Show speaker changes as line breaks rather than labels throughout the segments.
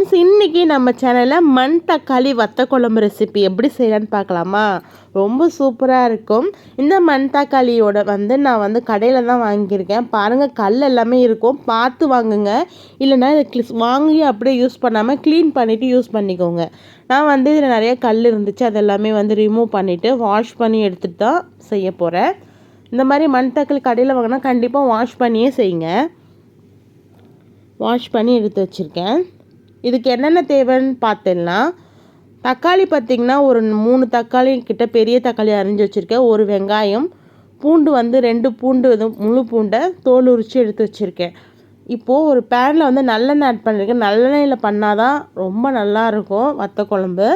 Friends, இன்றைக்கி நம்ம சேனலில் மண் தக்காளி வத்த குழம்பு ரெசிபி எப்படி செய்யலான்னு பார்க்கலாமா? ரொம்ப சூப்பராக இருக்கும். இந்த மண் தக்காளியோட நான் கடையில் தான் வாங்கியிருக்கேன். பாருங்கள், கல் எல்லாமே இருக்கும், பார்த்து வாங்குங்க. இல்லைனா இதை வாங்கி அப்படியே யூஸ் பண்ணாமல் க்ளீன் பண்ணிவிட்டு யூஸ் பண்ணிக்கோங்க. நான் இதில் நிறைய கல் இருந்துச்சு, அதெல்லாமே ரிமூவ் பண்ணிவிட்டு வாஷ் பண்ணி எடுத்துகிட்டு தான் செய்ய போகிறேன். இந்த மாதிரி மண் தக்காளி கடையில் வாங்கினா கண்டிப்பாக வாஷ் பண்ணியே செய்யுங்க. வாஷ் பண்ணி எடுத்து வச்சுருக்கேன். இதுக்கு என்னென்ன தேவைன்னு பார்த்துடலாம். தக்காளி பார்த்திங்கன்னா ஒரு 3 தக்காளி கிட்ட பெரிய தக்காளி அரிஞ்சு வச்சுருக்கேன். ஒரு வெங்காயம், பூண்டு 2 பூண்டு முழு பூண்டை தோல் உரித்து எடுத்து வச்சுருக்கேன். இப்போது ஒரு பேனில் நல்லெண்ணெய் ஆட் பண்ணியிருக்கேன். நல்லெண்ணெயில் பண்ணால் தான் ரொம்ப நல்லாயிருக்கும் வத்த குழம்பு.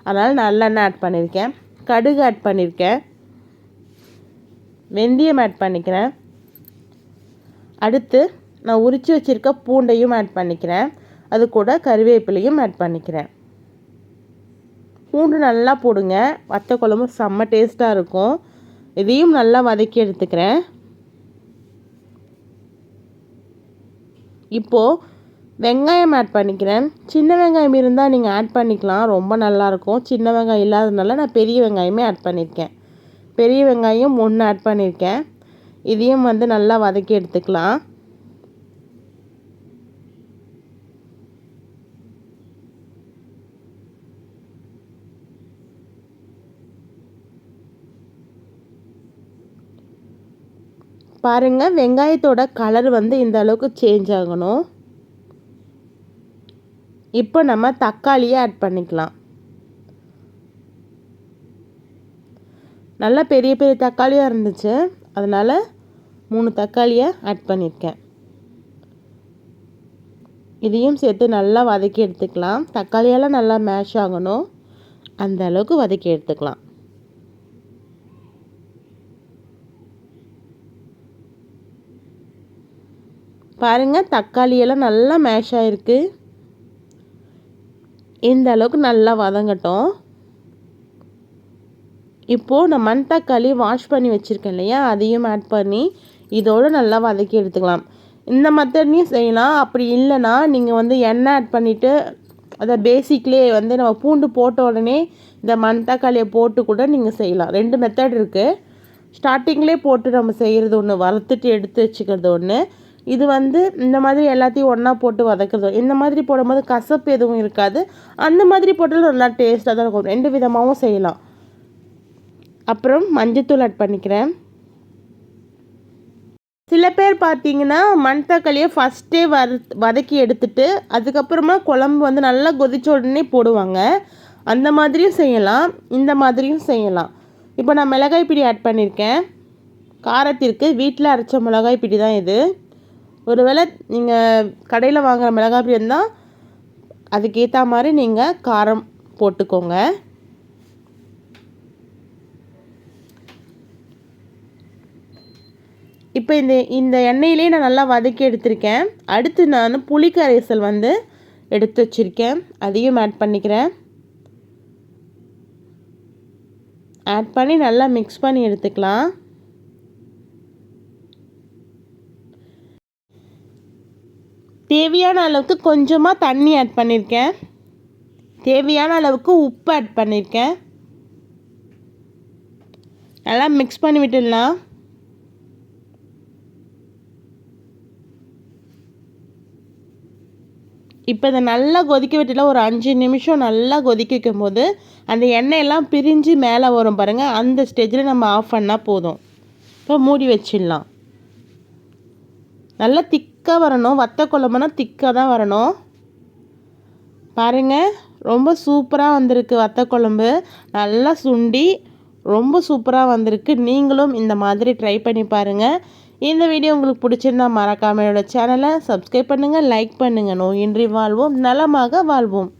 அதனால் நல்லெண்ணெய் ஆட் பண்ணியிருக்கேன். கடுகு ஆட் பண்ணியிருக்கேன். வெந்தயம் ஆட் பண்ணிக்கிறேன். அடுத்து நான் உரித்து வச்சுருக்க பூண்டையும் ஆட் பண்ணிக்கிறேன். அது கூட கறிவேப்பிலையும் ஆட் பண்ணிக்கிறேன். பூண்டு நல்லா போடுங்க, வத்த குழம்பு செம்ம டேஸ்ட்டாக இருக்கும். இதையும் நல்லா வதக்கி எடுத்துக்கிறேன். இப்போது வெங்காயம் ஆட் பண்ணிக்கிறேன். சின்ன வெங்காயம் இருந்தால் நீங்கள் ஆட் பண்ணிக்கலாம், ரொம்ப நல்லாயிருக்கும். சின்ன வெங்காயம் இல்லாததுனால நான் பெரிய வெங்காயமே ஆட் பண்ணியிருக்கேன். பெரிய வெங்காயம் 1 ஆட் பண்ணியிருக்கேன். இதையும் நல்லா வதக்கி எடுத்துக்கலாம். பாருங்கள், வெங்காயத்தோட கலர் இந்த அளவுக்கு சேஞ்ச் ஆகணும். இப்போ நம்ம தக்காளியை ஆட் பண்ணிக்கலாம். நல்லா பெரிய பெரிய தக்காளியாக இருந்துச்சு, அதனால் 3 தக்காளியை ஆட் பண்ணியிருக்கேன். இதையும் சேர்த்து நல்லா வதக்கி எடுத்துக்கலாம். தக்காளியெல்லாம் நல்லா மேஷ் ஆகணும், அந்த அளவுக்கு வதக்கி எடுத்துக்கலாம். பாருங்கள், தக்காளியெல்லாம் நல்லா மேஷ் ஆகிருக்கு. இந்த அளவுக்கு நல்லா வதங்கட்டும். இப்போது நான் மண் தக்காளி வாஷ் பண்ணி வச்சுருக்கேன் இல்லையா, அதையும் ஆட் பண்ணி இதோடு நல்லா வதக்கி எடுத்துக்கலாம். இந்த மெத்தட்லையும் செய்யலாம். அப்படி இல்லைன்னா நீங்கள் எண்ணெய் ஆட் பண்ணிவிட்டு அதை பேசிக்லேயே நம்ம பூண்டு போட்ட உடனே இந்த மண் தக்காளியை போட்டு கூட நீங்கள் செய்யலாம். 2 மெத்தட் இருக்குது. ஸ்டார்டிங்லேயே போட்டு நம்ம செய்கிறது ஒன்று, வறுத்துட்டு எடுத்து வச்சுக்கிறது ஒன்று. இது இந்த மாதிரி எல்லாத்தையும் ஒன்றா போட்டு வதக்குறது. இந்த மாதிரி போடும்போது கசப்பு எதுவும் இருக்காது. அந்த மாதிரி போட்டாலும் நல்லா டேஸ்ட்டாக தான் இருக்கும். 2 விதமாகவும் செய்யலாம். அப்புறம் மஞ்சத்தூள் ஆட் பண்ணிக்கிறேன். சில பேர் பார்த்தீங்கன்னா மண் தக்காளியை ஃபஸ்ட்டே வதக்கி எடுத்துட்டு அதுக்கப்புறமா குழம்பு நல்லா கொதிச்ச உடனே போடுவாங்க. அந்த மாதிரியும் செய்யலாம், இந்த மாதிரியும் செய்யலாம். இப்போ நான் மிளகாய் பிடி ஆட் பண்ணியிருக்கேன். காரத்திற்கு வீட்டில் அரைச்ச மிளகாய் பிடி தான் இது. ஒருவேளை நீங்கள் கடையில் வாங்குகிற மிளகாய் பொடி இருந்தால் அதுக்கேற்ற மாதிரி நீங்கள் காரம் போட்டுக்கோங்க. இப்போ இந்த எண்ணெயிலே நான் நல்லா வதக்கி எடுத்திருக்கேன். அடுத்து நான் புளி கரைசல் எடுத்து வச்சுருக்கேன், அதையும் ஆட் பண்ணிக்கிறேன். ஆட் பண்ணி நல்லா மிக்ஸ் பண்ணி எடுத்துக்கலாம். தேவையான அளவுக்கு கொஞ்சமாக தண்ணி ஆட் பண்ணியிருக்கேன். தேவையான அளவுக்கு உப்பு ஆட் பண்ணியிருக்கேன். நல்லா மிக்ஸ் பண்ணி விட்டுடலாம். இப்போ இதை நல்லா கொதிக்க விட்டுல ஒரு 5 நிமிஷம் நல்லா கொதிக்க வைக்கும்போது அந்த எண்ணெயெல்லாம் பிரிஞ்சு மேலே வரும் பாருங்கள். அந்த ஸ்டேஜில் நம்ம ஆஃப் பண்ணால் போதும். இப்போ மூடி வச்சிடலாம். நல்லா திக்காக வரணும். வத்த குழம்புனா திக்காக தான் வரணும். பாருங்கள், ரொம்ப சூப்பராக வந்திருக்கு வத்த குழம்பு. நல்லா சுண்டி ரொம்ப சூப்பராக வந்திருக்கு. நீங்களும் இந்த மாதிரி ட்ரை பண்ணி பாருங்கள். இந்த வீடியோ உங்களுக்கு பிடிச்சிருந்தா மறக்காமல் என்னோட சேனலை சப்ஸ்கிரைப் பண்ணுங்கள், லைக் பண்ணுங்கள். நோயின்றி வாழ்வோம், நலமாக வாழ்வோம்.